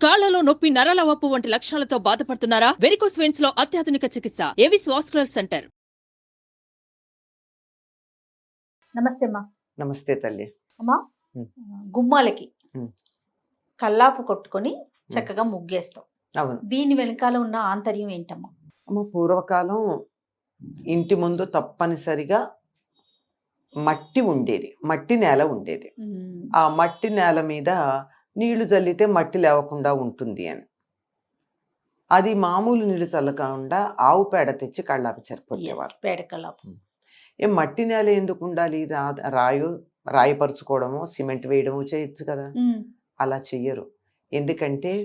కాళ్లలో నొప్పి, నరాల వాపు వంటి లక్షణాలతో బాధపడుతున్నారా? వెరికోస్ వెయిన్స్ లో అత్యాధునిక చికిత్స ఏవిస్ వాస్కులర్ సెంటర్. నమస్తే అమ్మా. నమస్తే తల్లి. అమ్మా, గుమ్మాలకి కల్లాపు కొట్టుకొని చక్కగా ముగ్గేస్తాం. అవును. దీని వెనకాల ఉన్న ఆంతర్యం ఏంటమ్మా? అమ్మ, పూర్వకాలం ఇంటి ముందు తప్పనిసరిగా మట్టి ఉండేది, మట్టి నేల ఉండేది. ఆ మట్టి నేల మీద నీళ్లు చల్లితే మట్టి లేవకుండా ఉంటుంది అని. అది మామూలు నీళ్లు చల్లకుండా ఆవు పేడ తెచ్చి కళ్ళాపి సరిపోయేవారు. పేడ కల్లాపు. మట్టి నేల ఎందుకు ఉండాలి? రాయిపరుచుకోవడమో సిమెంట్ వేయడమో చేయొచ్చు కదా. అలా చెయ్యరు. ఎందుకంటే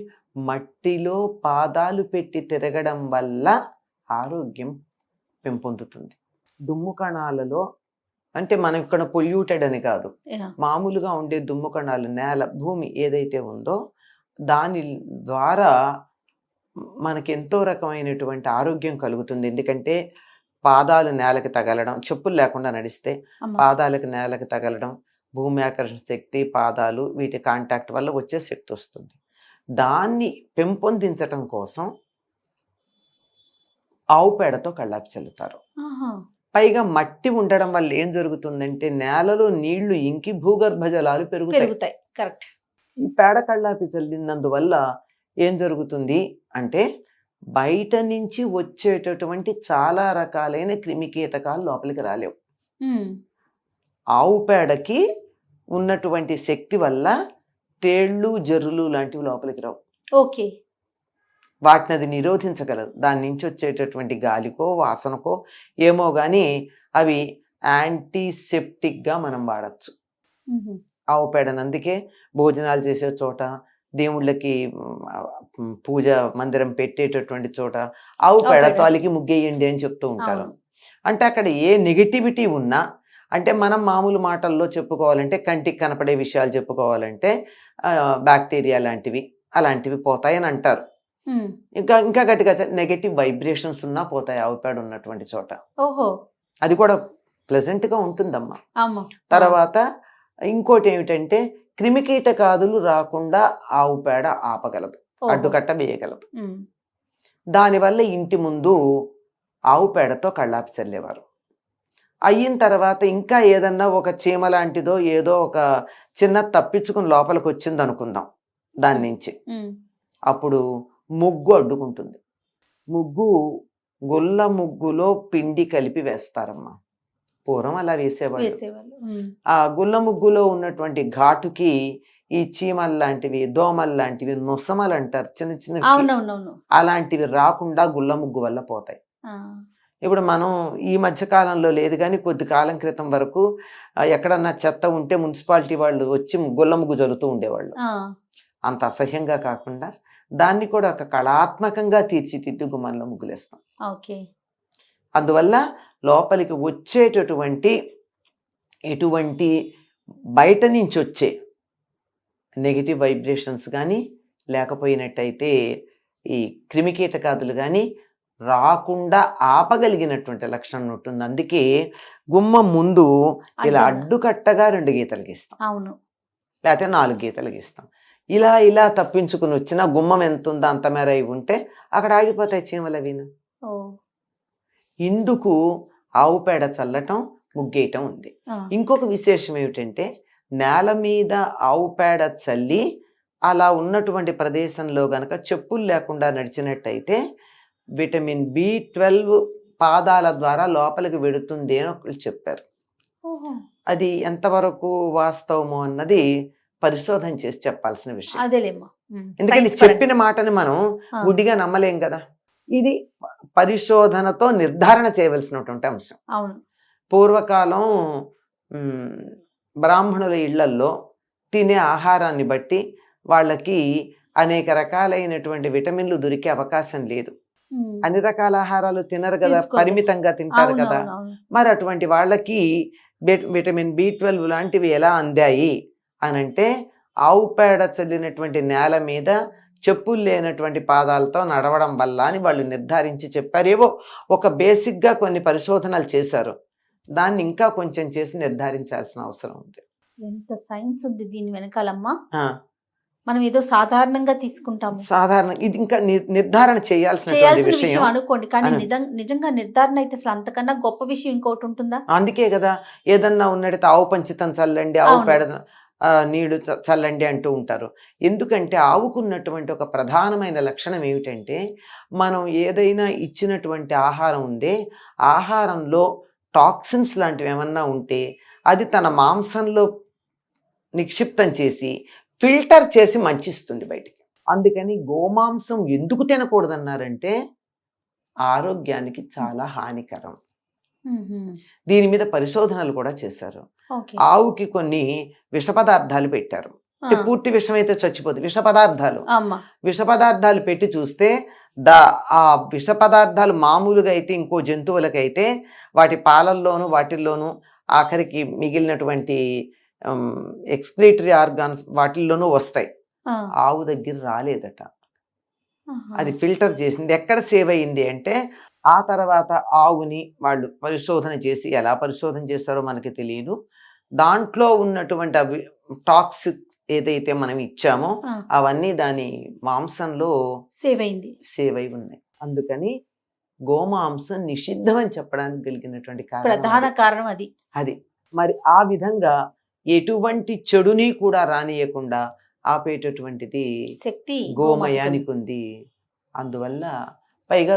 మట్టిలో పాదాలు పెట్టి తిరగడం వల్ల ఆరోగ్యం పెంపొందుతుంది. దుమ్ము కణాలలో, అంటే మనం ఇక్కడ పొల్యూటెడ్ అని కాదు, మామూలుగా ఉండే దుమ్ము కణాలు, నేల, భూమి ఏదైతే ఉందో దాని ద్వారా మనకి ఎంతో రకమైనటువంటి ఆరోగ్యం కలుగుతుంది. ఎందుకంటే పాదాలు నేలకి తగలడం, చెప్పులు లేకుండా నడిస్తే పాదాలకు నేలకి తగలడం, భూమి ఆకర్షణ శక్తి, పాదాలు, వీటి కాంటాక్ట్ వల్ల వచ్చే శక్తి వస్తుంది. దాన్ని పెంపొందించటం కోసం ఆవు పేడతో కళ్ళాపి చల్లుతారు. పైగా మట్టి ఉండడం వల్ల ఏం జరుగుతుందంటే నేలలో నీళ్లు ఇంకి భూగర్భ జలాలు పెరుగుతాయి. కరెక్ట్. ఈ పేడ కళ్ళాపి చల్లినందువల్ల ఏం జరుగుతుంది అంటే బయట నుంచి వచ్చేటటువంటి చాలా రకాలైన క్రిమి కీటకాలు లోపలికి రాలేవు. ఆవు పేడకి ఉన్నటువంటి శక్తి వల్ల తేళ్లు, జర్రులు లాంటివి లోపలికి రావు. ఓకే. వాటిని అది నిరోధించగలదు. దాని నుంచి వచ్చేటటువంటి గాలికో వాసనకో ఏమో కానీ అవి యాంటీసెప్టిక్గా మనం వాడచ్చు ఆవు పేడను. అందుకే భోజనాలు చేసే చోట, దేవుళ్ళకి పూజ మందిరం పెట్టేటటువంటి చోట ఆవు పేడ తాలికి ముగ్గేయండి అని చెప్తూ ఉంటారు. అంటే అక్కడ ఏ నెగిటివిటీ ఉన్నా, అంటే మనం మామూలు మాటల్లో చెప్పుకోవాలంటే, కంటికి కనపడే విషయాలు చెప్పుకోవాలంటే బ్యాక్టీరియా లాంటివి అలాంటివి పోతాయని అంటారు. ఇంకా గట్టిగా నెగటివ్ వైబ్రేషన్స్ ఉన్నా పోతాయి ఆవు పేడ ఉన్నటువంటి చోట. ఓహో. అది కూడా ప్లెజెంట్ గా ఉంటుందమ్మా. తర్వాత ఇంకోటి ఏమిటంటే క్రిమికీటకాదులు రాకుండా ఆవు పేడ ఆపగలదు, అడ్డుకట్ట వేయగలదు. దానివల్ల ఇంటి ముందు ఆవు పేడతో కళ్ళాపి చల్లేవారు. అయిన తర్వాత ఇంకా ఏదన్నా ఒక చీమ లాంటిదో ఏదో ఒక చిన్న తప్పించుకుని లోపలికి వచ్చింది అనుకుందాం, దాని నుంచి అప్పుడు ముగ్గు అడ్డుకుంటుంది. గుల్ల ముగ్గులో పిండి కలిపి వేస్తారమ్మా. పూర్వం అలా వేసేవాళ్ళు. ఆ గుల్ల ముగ్గులో ఉన్నటువంటి ఘాటుకి ఈ చీమలు లాంటివి, దోమలు లాంటివి, నొసమలు అంటారు, చిన్న చిన్న, అలాంటివి రాకుండా గుల్ల ముగ్గు వల్ల పోతాయి. ఇప్పుడు మనం ఈ మధ్య కాలంలో లేదు కానీ కొద్ది కాలం క్రితం వరకు ఎక్కడన్నా చెత్త ఉంటే మున్సిపాలిటీ వాళ్ళు వచ్చి గుల్ల ముగ్గు జరుగుతూ ఉండేవాళ్ళు. అంత అసహ్యంగా కాకుండా దాన్ని కూడా ఒక కళాత్మకంగా తీర్చిదిద్దు గుమ్మంలో ముగ్గులేస్తాం. అందువల్ల లోపలికి వచ్చేటటువంటి ఎటువంటి బయట నుంచి వచ్చే నెగిటివ్ వైబ్రేషన్స్ కానీ లేకపోయినట్టయితే ఈ క్రిమికీటకాదులు కానీ రాకుండా ఆపగలిగినటువంటి లక్షణం ఉంటుంది. అందుకే గుమ్మం ముందు ఇలా అడ్డుకట్టగా 2 గీతలు గీస్తాం, లేకపోతే 4 గీతలు గీస్తాం. ఇలా తప్పించుకుని వచ్చిన గుమ్మం ఎంత ఉందో అంత మేర అయి ఉంటే అక్కడ ఆగిపోతాయి చీమలు అవిను. ఇందుకు ఆవు పేడ చల్లటం, ముగ్గేయటం ఉంది. ఇంకొక విశేషం ఏమిటంటే నేల మీద ఆవు పేడ చల్లి అలా ఉన్నటువంటి ప్రదేశంలో గనక చెప్పులు లేకుండా నడిచినట్టయితే విటమిన్ B12 పాదాల ద్వారా లోపలికి వెడుతుంది అని ఒకళ్ళు చెప్పారు. అది ఎంతవరకు వాస్తవమో అన్నది పరిశోధన చేసి చెప్పాల్సిన విషయం. ఎందుకంటే చెప్పిన మాటని మనం గుడ్డిగా నమ్మలేం కదా. ఇది పరిశోధనతో నిర్ధారణ చేయవలసినటువంటి అంశం. పూర్వకాలం బ్రాహ్మణుల ఇళ్లల్లో తినే ఆహారాన్ని బట్టి వాళ్ళకి అనేక రకాలైనటువంటి విటమిన్లు దొరికే అవకాశం లేదు. అన్ని రకాల ఆహారాలు తినరు కదా, పరిమితంగా తింటారు కదా. మరి అటువంటి వాళ్ళకి విటమిన్ B12 లాంటివి ఎలా అందాయి అనంటే ఆవు పేడ చల్లినటువంటి నేల మీద చెప్పులు లేనటువంటి పాదాలతో నడవడం వల్ల అని వాళ్ళు నిర్ధారించి చెప్పారు. ఏవో ఒక బేసిక్గా కొన్ని పరిశోధనలు చేశారు. దాన్ని ఇంకా కొంచెం చేసి నిర్ధారించాల్సిన అవసరం ఉంది. ఎంత సైన్స్ ఉంది దీని వెనకాలమ్మా. మనం ఏదో సాధారణంగా తీసుకుంటాము, సాధారణ ఇది ఇంకా నిర్ధారణ చేయాల్సిన చేయాల్సిన విషయం. విషయం అనుకోండి, కానీ అను. నిజంగా నిర్ధారణ అయితే అసలు అంతకన్నా గొప్ప విషయం ఇంకోటి ఉంటుందా? అందుకే కదా ఏదన్నా ఉన్నట్టయితే ఆవు పంచితం చల్లండి, ఆవు అవును. పేడ నీళ్లు చల్లండి అంటూ ఉంటారు. ఎందుకంటే ఆవుకున్నటువంటి ఒక ప్రధానమైన లక్షణం ఏమిటంటే, మనం ఏదైనా ఇచ్చినటువంటి ఆహారం ఉందే, ఆహారంలో టాక్సిన్స్ లాంటివి ఏమన్నా ఉంటే అది తన మాంసంలో నిక్షిప్తం చేసి ఫిల్టర్ చేసి మంచిస్తుంది బయటికి. అందుకని గోమాంసం ఎందుకు తినకూడదన్నారంటే ఆరోగ్యానికి చాలా హానికరం. దీని మీద పరిశోధనలు కూడా చేశారు. ఓకే. ఆవుకి కొన్ని విష పదార్థాలు పెట్టారు. అంటే పూర్తి విషం అయితే చచ్చిపోదు, విష పదార్థాలు అమ్మ. విష పదార్థాలు పెట్టి చూస్తే ఆ విష పదార్థాలు మామూలుగా అయితే ఇంకో జంతువులకైతే వాటి పాలల్లోనూ వాటిల్లోనూ ఆఖరికి మిగిలినటువంటి ఎక్స్క్రీటరీ ఆర్గాన్స్ వాటిల్లోనూ వస్తాయి. ఆవు దగ్గర రాలేదట. అది ఫిల్టర్ చేసింది. ఎక్కడ సేవ్ అయింది అంటే ఆ తర్వాత ఆవుని వాళ్ళు పరిశోధన చేసి, ఎలా పరిశోధన చేస్తారో మనకి తెలియదు, దాంట్లో ఉన్నటువంటి అవి టాక్సిక్ ఏదైతే మనం ఇచ్చామో అవన్నీ దాని మాంసంలో సేవ్ అయి ఉన్నాయి. అందుకని గోమాంసం నిషిద్ధం అని చెప్పడానికి కలిగినటువంటి ప్రధాన కారణం అది. మరి ఆ విధంగా ఎటువంటి చెడుని కూడా రానియకుండా ఆపేటటువంటిది శక్తి గోమయానికి ఉంది. అందువల్ల పైగా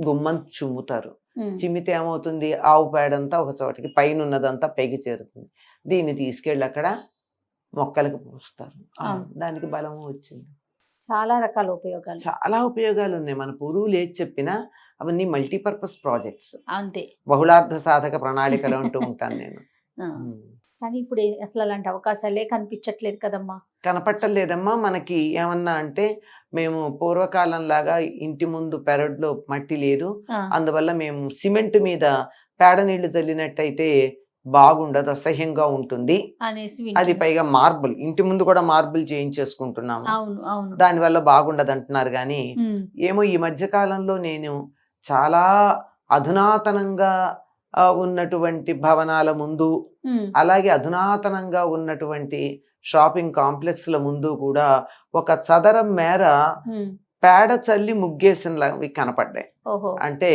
గుమ్మం చుమ్ముతారు. చిమ్మితే ఏమవుతుంది, ఆవు పేడంతా ఒక చోటికి, పైన ఉన్నదంతా పైకి చేరుతుంది. దీన్ని తీసుకెళ్ళి అక్కడ మొక్కలకు పోస్తారు. దానికి బలం వచ్చింది. చాలా రకాల ఉపయోగాలు, చాలా ఉపయోగాలు ఉన్నాయి. మన పూర్వులు ఏది చెప్పినా అవన్నీ మల్టీపర్పస్ ప్రాజెక్ట్స్, అంతే, బహుళార్థ సాధక ప్రణాళికలు అంటూ ఉంటాను నేను. కానీ ఇప్పుడు అసలు అలాంటి అవకాశాలే కనిపించట్లేదు కదమ్మా. కనపట్టలేదమ్మా. మనకి ఏమన్నా అంటే మేము పూర్వకాలం లాగా ఇంటి ముందు పెరడ్లో మట్టి లేదు, అందువల్ల మేము సిమెంట్ మీద పేడ నీళ్లు చల్లినట్టయితే బాగుండదు, అసహ్యంగా ఉంటుంది అనేసి, అది పైగా మార్బుల్, ఇంటి ముందు కూడా మార్బుల్ చేయించేసుకుంటున్నాము, దానివల్ల బాగుండదు అంటున్నారు. కానీ ఏమో ఈ మధ్య కాలంలో నేను చాలా అధునాతనంగా ఉన్నటువంటి భవనాల ముందు, అలాగే అధునాతనంగా ఉన్నటువంటి షాపింగ్ కాంప్లెక్స్ల ముందు కూడా ఒక చదరం మేర పేడ చల్లి ముగ్గేసినవి కనపడ్డాయి. అంటే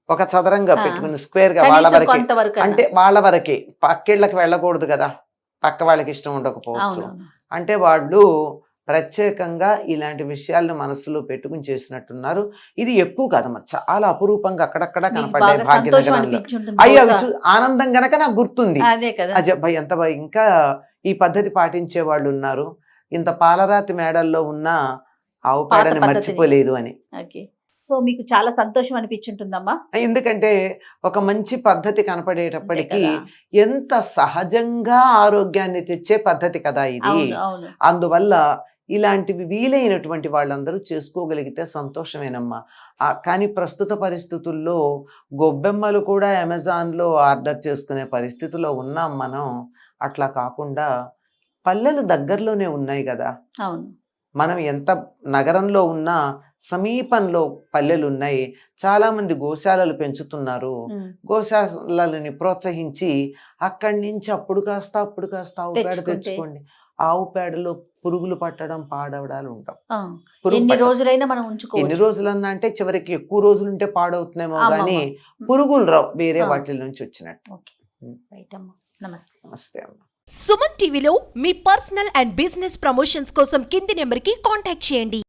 ఒక చదరంగా పెట్టుకుని స్క్వేర్ గా వాళ్ళ వరకే, అంటే వాళ్ళ వరకే, పక్కిళ్ళకి వెళ్ళకూడదు కదా, పక్క వాళ్ళకి ఇష్టం ఉండకపోవచ్చు. అంటే వాళ్ళు ప్రత్యేకంగా ఇలాంటి విషయాలను మనసులో పెట్టుకుని చేసినట్టున్నారు. ఇది ఎక్కువ కదమ్మా, చాలా అపురూపంగా అక్కడక్కడ కనపడ్డాయి భాగ్యనగరంలో. అయ్యో ఆనందం గనక నాకు గుర్తుంది. అజయ్ ఎంత ఇంకా ఈ పద్ధతి పాటించే వాళ్ళు ఉన్నారు, ఇంత పాలరాతి మేడల్లో ఉన్న ఆవు పేడని మర్చిపోలేదు అని. సో మీకు చాలా సంతోషం అనిపించుంటుందమ్మా. ఎందుకంటే ఒక మంచి పద్ధతి కనపడేటప్పటికీ ఎంత సహజంగా ఆరోగ్యాన్ని తెచ్చే పద్ధతి కదా ఇది. అందువల్ల ఇలాంటివి వీలైనటువంటి వాళ్ళందరూ చేసుకోగలిగితే సంతోషమేనమ్మా. కానీ ప్రస్తుత పరిస్థితుల్లో గొబ్బెమ్మలు కూడా అమెజాన్లో ఆర్డర్ చేసుకునే పరిస్థితిలో ఉన్నాం మనం. అట్లా కాకుండా పల్లెలు దగ్గరలోనే ఉన్నాయి కదా. మనం ఎంత నగరంలో ఉన్నా సమీపంలో పల్లెలు ఉన్నాయి. చాలా మంది గోశాలలు పెంచుతున్నారు. గోశాలని ప్రోత్సహించి అక్కడి నుంచి అప్పుడు కాస్త ఆవు పేడ తెచ్చుకోండి. ఆవు పేడలో పురుగులు పట్టడం, పాడవడాలు ఉంటాం. ఎన్ని రోజులైనా మనం ఉంచుకోవచ్చు. ఎన్ని రోజులన్నా అంటే చివరికి ఎక్కువ రోజులుంటే పాడవుతున్నామో కానీ పురుగులు రావు వేరే వాటి నుంచి వచ్చినట్టు. నమస్తే. నమస్తే అమ్మ. సుమన్ టీవీలో మీ పర్సనల్ అండ్ బిజినెస్ ప్రమోషన్స్ కోసం కింది నెంబర్కి కాంటాక్ట్ చేయండి.